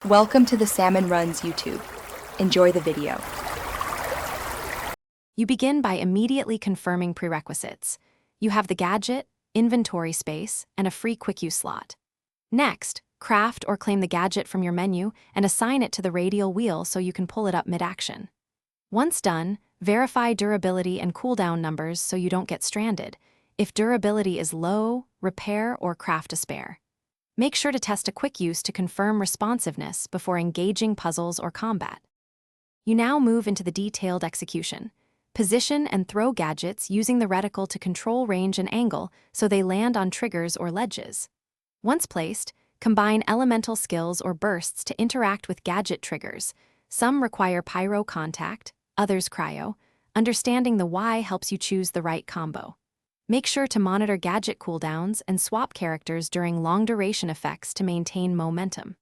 Welcome to the Salmon Runs YouTube. Enjoy the video. You begin by immediately confirming prerequisites. You have the gadget, inventory space, and a free quick-use slot. Next, craft or claim the gadget from your menu and assign it to the radial wheel so you can pull it up mid-action. Once done, verify durability and cooldown numbers so you don't get stranded. If durability is low, repair or craft a spare. Make sure to test a quick use to confirm responsiveness before engaging puzzles or combat. You now move into the detailed execution. Position and throw gadgets using the reticle to control range and angle so they land on triggers or ledges. Once placed, combine elemental skills or bursts to interact with gadget triggers. Some require pyro contact, others cryo. Understanding the why helps you choose the right combo. Make sure to monitor gadget cooldowns and swap characters during long-duration effects to maintain momentum.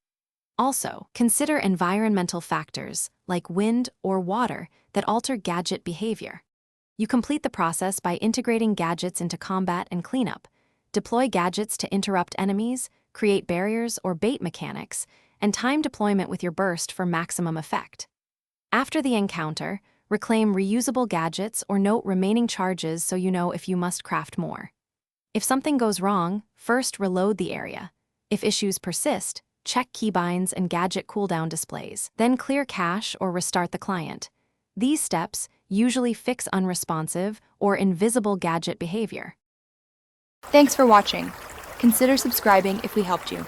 Also, consider environmental factors, like wind or water, that alter gadget behavior. You complete the process by integrating gadgets into combat and cleanup. Deploy gadgets to interrupt enemies, create barriers or bait mechanics, and time deployment with your burst for maximum effect. After the encounter, reclaim reusable gadgets or note remaining charges so you know if you must craft more. If something goes wrong, first reload the area. If issues persist, check keybinds and gadget cooldown displays, then clear cache or restart the client. These steps usually fix unresponsive or invisible gadget behavior. Thanks for watching. Consider subscribing if we helped you.